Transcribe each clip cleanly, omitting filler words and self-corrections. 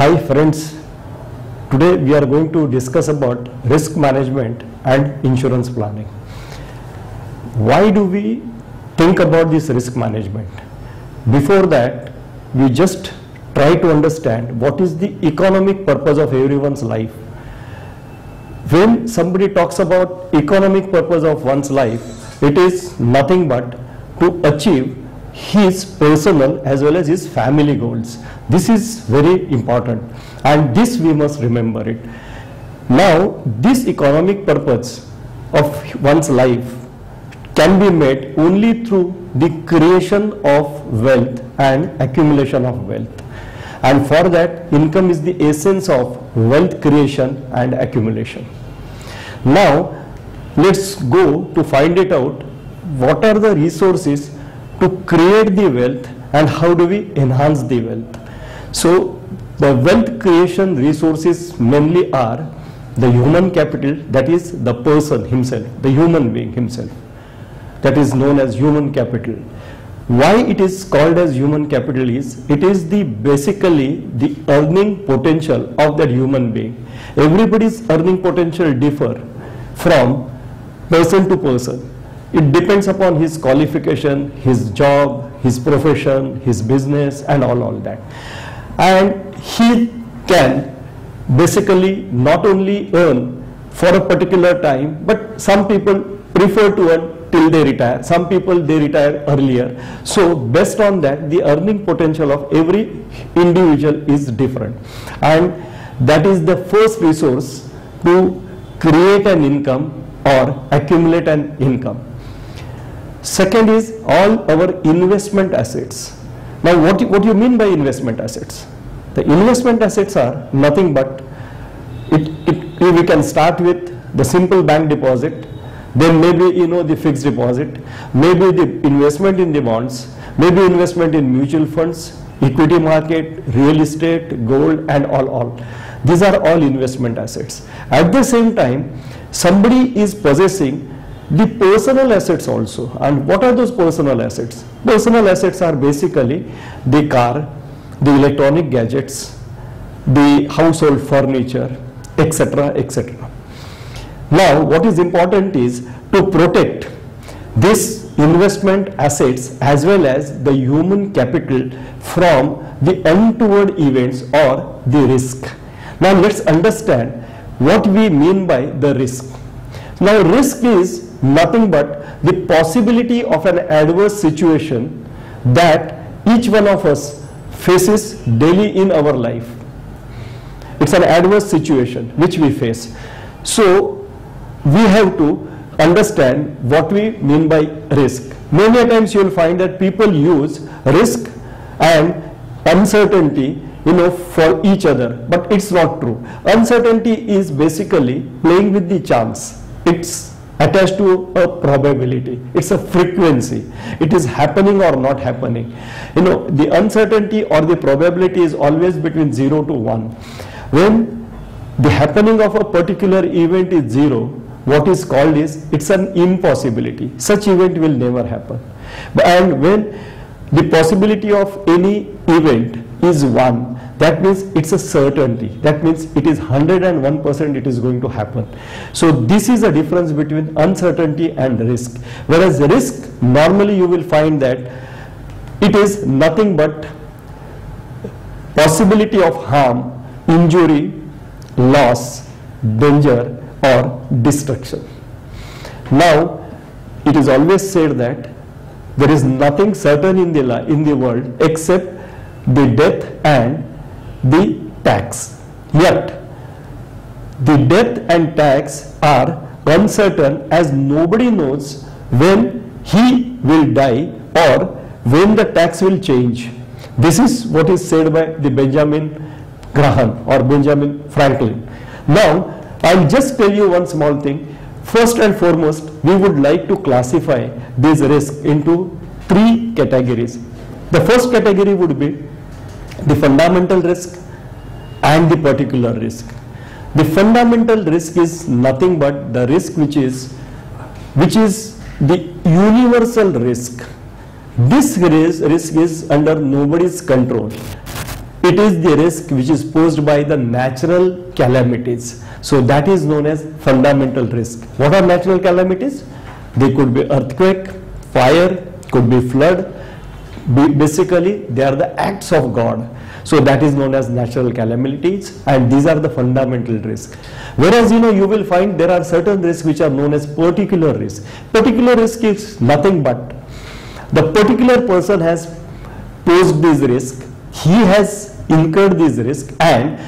Hi friends, today we are going to discuss about risk management and insurance planning. Why do we think about this risk management? Before that, we just try to understand what is the economic purpose of everyone's life. When somebody talks about economic purpose of one's life, it is nothing but to achieve his personal as well as his family goals. This is very important and this we must remember it. Now this economic purpose of one's life can be met only through the creation of wealth and accumulation of wealth, and for that income is the essence of wealth creation and accumulation. Now let's go to find it out what are the resources to create the wealth and how do we enhance the wealth. So the wealth creation resources mainly are the human capital, that is the person himself, the human being himself, that is known as human capital. Why it is called as human capital is, it is the basically the earning potential of that human being. Everybody's earning potential differ from person to person. It depends upon his qualification, his job, his profession, his business and all that. And he can basically not only earn for a particular time, but some people prefer to earn till they retire. Some people they retire earlier. So based on that, the earning potential of every individual is different. And that is the first resource to create an income or accumulate an income. Second is all our investment assets. Now what do you mean by investment assets? The investment assets are nothing but, we can start with the simple bank deposit, then maybe the fixed deposit, maybe the investment in the bonds, maybe investment in mutual funds, equity market, real estate, gold and all. These are all investment assets. At the same time, somebody is possessing the personal assets also. And what are those personal assets? Personal assets are basically the car, the electronic gadgets, the household furniture, etc., etc. Now what is important is to protect this investment assets as well as the human capital from the untoward events or the risk. Now let's understand what we mean by the risk. Now risk is nothing but the possibility of an adverse situation that each one of us faces daily in our life. It's an adverse situation which we face. So we have to understand what we mean by risk. Many times you will find that people use risk and uncertainty for each other, but it's not true. Uncertainty is basically playing with the chance. It's attached to a probability. It's a frequency. It is happening or not happening. The uncertainty or the probability is always between 0 to 1. When the happening of a particular event is 0, what is called is, it's an impossibility. Such event will never happen. And when the possibility of any event is 1, that means it's a certainty. That means it is 101% it is going to happen. So this is a difference between uncertainty and risk. Whereas risk, normally you will find that it is nothing but possibility of harm, injury, loss, danger or destruction. Now it is always said that there is nothing certain in the world except the death and the tax. Yet the death and tax are uncertain, as nobody knows when he will die or when the tax will change. This is what is said by the Benjamin Graham or Benjamin Franklin. Now I'll just tell you one small thing. First and foremost, we would like to classify these risks into 3 categories. The first category would be the fundamental risk and the particular risk. The fundamental risk is nothing but the risk which is the universal risk. This risk is under nobody's control. It is the risk which is posed by the natural calamities. So that is known as fundamental risk. What are natural calamities? They could be earthquake, fire, could be flood. Basically, they are the acts of God. So that is known as natural calamities, and these are the fundamental risk. Whereas, you will find there are certain risks which are known as particular risk. Particular risk is nothing but the particular person has posed this risk, he has incurred this risk, and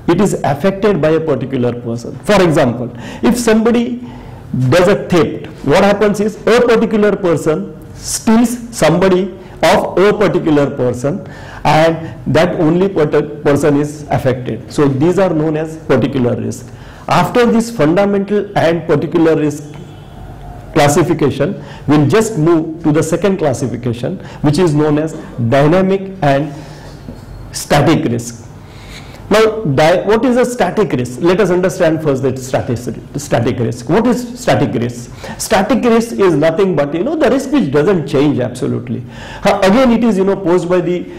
it is affected by a particular person. For example, if somebody does a theft, what happens is a particular person steals somebody of a particular person, and that only person is affected. So these are known as particular risk. After this fundamental and particular risk classification, we'll just move to the second classification, which is known as dynamic and static risk. Now, what is a static risk? Let us understand first the static risk. What is static risk? Static risk is nothing but, the risk which doesn't change absolutely. Again, it is, posed by the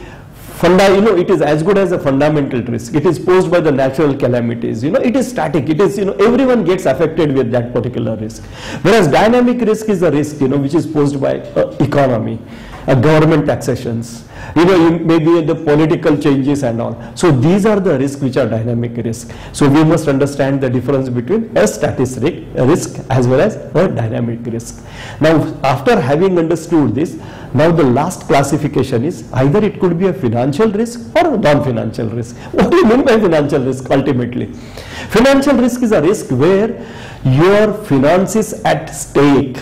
it is as good as a fundamental risk. It is posed by the natural calamities. It is static. It is, everyone gets affected with that particular risk. Whereas dynamic risk is a risk, which is posed by economy, government taxations, maybe the political changes and all. So these are the risks which are dynamic risk. So we must understand the difference between a static risk as well as a dynamic risk. Now, after having understood this, now the last classification is either it could be a financial risk or a non-financial risk. What do you mean by financial risk ultimately? Financial risk is a risk where your finance is at stake.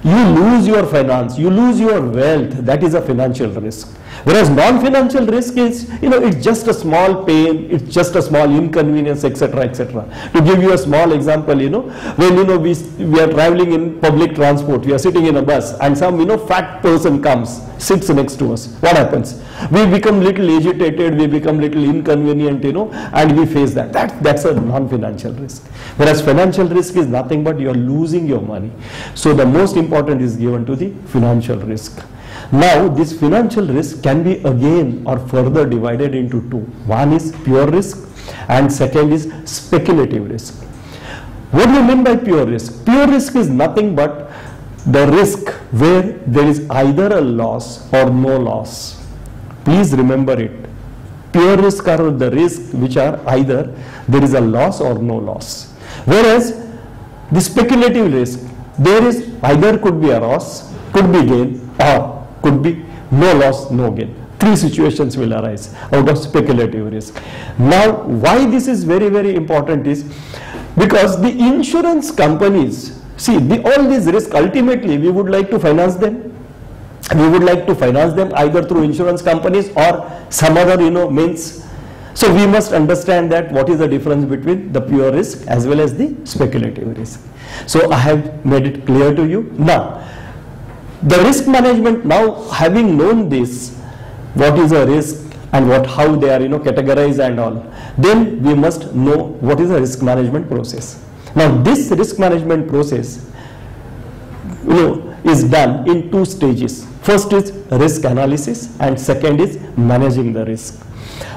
You lose your finance, you lose your wealth, that is a financial risk. Whereas non-financial risk is, it's just a small pain, it's just a small inconvenience, etc., etc. To give you a small example, when, we are traveling in public transport, we are sitting in a bus and some, fat person comes, sits next to us. What happens? We become little agitated, we become little inconvenient, and we face that. That's a non-financial risk. Whereas financial risk is nothing but you are losing your money. So the most important is given to the financial risk. Now, this financial risk can be again or further divided into two. One is pure risk and second is speculative risk. What do you mean by pure risk? Pure risk is nothing but the risk where there is either a loss or no loss. Please remember it. Pure risk are the risk which are either there is a loss or no loss. Whereas the speculative risk, there is either could be a loss, could be gain, or could be no loss, no gain. Three situations will arise out of speculative risk. Now, why this is very, very important is because the insurance companies, see, all these risks, ultimately, we would like to finance them. We would like to finance them either through insurance companies or some other, means. So we must understand that what is the difference between the pure risk as well as the speculative risk. So I have made it clear to you. Now, the risk management, now having known this, what is a risk and how they are categorized and all, then we must know what is a risk management process. Now this risk management process is done in two stages. First is risk analysis and second is managing the risk.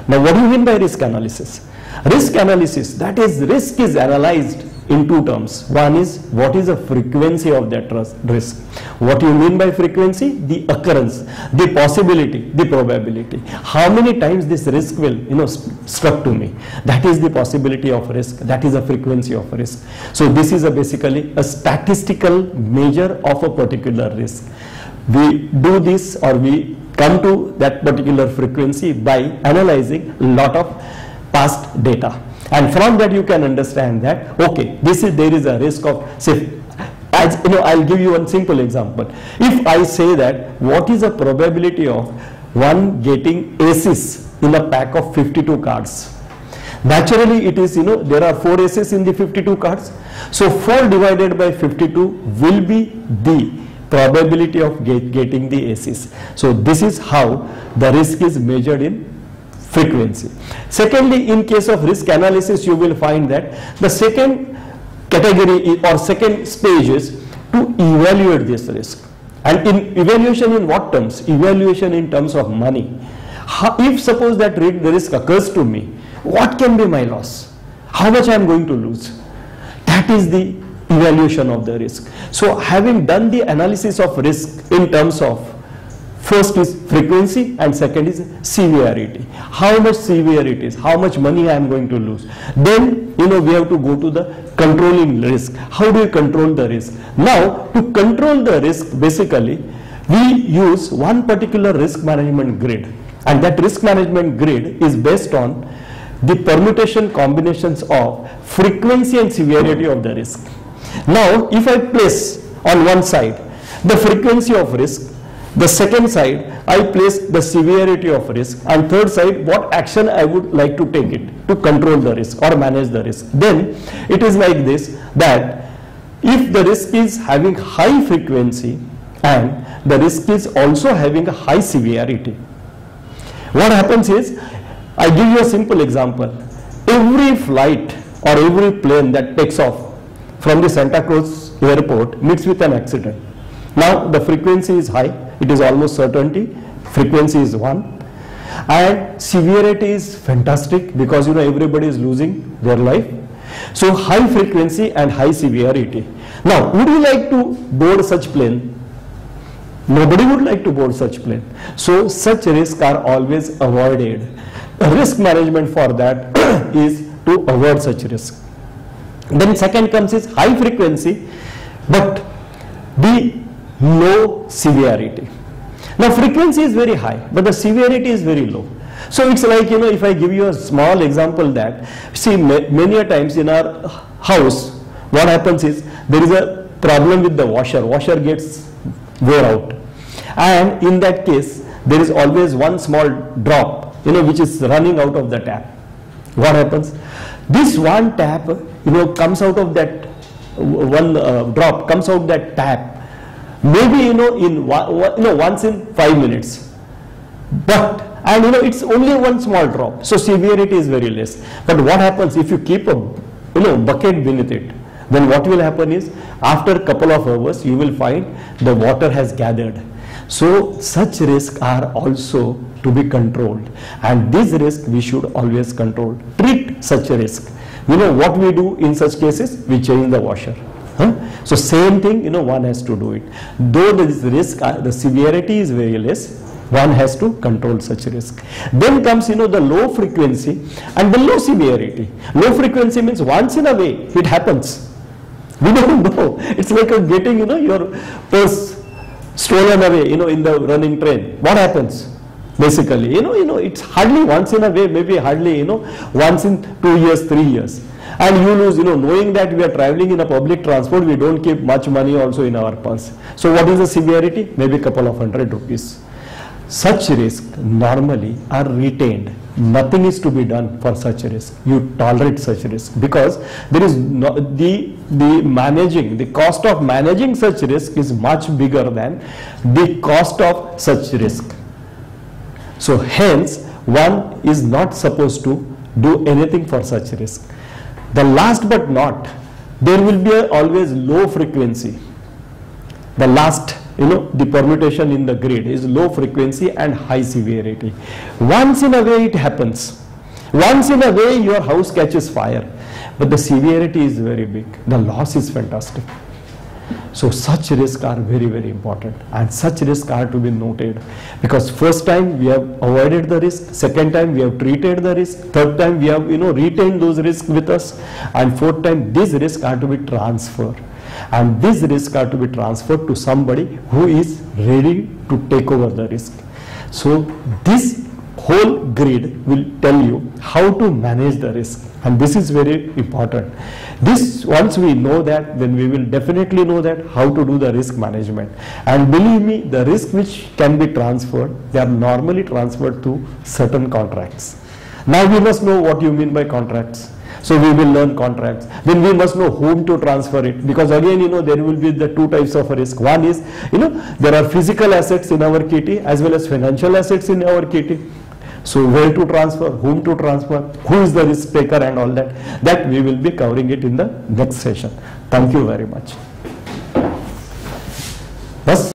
Now what do you mean by risk analysis? Risk analysis, that is, risk is analyzed in two terms. One is what is the frequency of that risk. What do you mean by frequency? The occurrence, the possibility, the probability. How many times this risk will struck to me. That is the possibility of risk. That is a frequency of risk. So this is basically a statistical measure of a particular risk. We do this, or we come to that particular frequency by analyzing a lot of past data. And from that you can understand that, okay, there is a risk of, say, I'll give you one simple example. If I say that what is the probability of one getting aces in a pack of 52 cards? Naturally it is, there are 4 aces in the 52 cards. So 4 divided by 52 will be the probability of getting the aces. So this is how the risk is measured in frequency. Secondly, in case of risk analysis, you will find that the second category or second stage is to evaluate this risk. And in evaluation in what terms? Evaluation in terms of money. If suppose that the risk occurs to me, what can be my loss? How much I am going to lose? That is the evaluation of the risk. So having done the analysis of risk in terms of first is frequency and second is severity. How much severe it is, how much money I am going to lose. Then we have to go to the controlling risk. How do you control the risk? Now to control the risk, basically we use one particular risk management grid, and that risk management grid is based on the permutation combinations of frequency and severity of the risk. Now if I place on one side the frequency of risk, the second side I place the severity of risk, and third side what action I would like to take it to control the risk or manage the risk. Then it is like this, that if the risk is having high frequency and the risk is also having a high severity, what happens is, I give you a simple example. Every flight or every plane that takes off from the Santa Cruz airport meets with an accident. Now the frequency is high, it is almost certainty, frequency is 1, and severity is fantastic because everybody is losing their life. So high frequency and high severity. Now would you like to board such plane? Nobody would like to board such plane. So such risks are always avoided. Risk management for that is to avoid such risk. Then second comes is high frequency but the low severity. Now frequency is very high but the severity is very low. So it's like, if I give you a small example, that see many a times in our house what happens is there is a problem with the washer gets wear out, and in that case there is always one small drop which is running out of the tap. What happens? This one tap comes out of that one drop comes out that tap maybe in once in 5 minutes, but it's only one small drop, so severity is very less. But what happens if you keep a bucket beneath it? Then what will happen is, after a couple of hours you will find the water has gathered. So such risks are also to be controlled, and this risk we should always control. Treat such a risk. What we do in such cases? We change the washer. So same thing, one has to do it. Though this risk, the severity is very less, one has to control such risk. Then comes the low frequency and the low severity. Low frequency means once in a way it happens. We don't know. It's like getting your purse stolen away in the running train. What happens? Basically it's hardly once in a way, maybe hardly once in 2 years, 3 years, and you lose, knowing that we are traveling in a public transport, we don't keep much money also in our purse. So what is the severity? Maybe a couple of 100 rupees. Such risks normally are retained. Nothing is to be done for such risk. You tolerate such risk because there is the cost of managing such risk is much bigger than the cost of such risk. So hence one is not supposed to do anything for such risk. The last but not, there will be always low frequency. The last, the permutation in the grid is low frequency and high severity. Once in a way it happens. Once in a way your house catches fire, but the severity is very big. The loss is fantastic. So such risks are very, very important, and such risks are to be noted, because first time we have avoided the risk, second time we have treated the risk, third time we have retained those risks with us, and fourth time these risks are to be transferred, and these risks are to be transferred to somebody who is ready to take over the risk. So this whole grid will tell you how to manage the risk, and this is very important. This, once we know that, then we will definitely know that how to do the risk management. And believe me, the risk which can be transferred, they are normally transferred to certain contracts. Now we must know what you mean by contracts. So we will learn contracts. Then we must know whom to transfer it, because again there will be the two types of risk. One is there are physical assets in our kitty as well as financial assets in our kitty. So where to transfer, whom to transfer, who is the risk taker, and all that we will be covering it in the next session. Thank you very much. Bas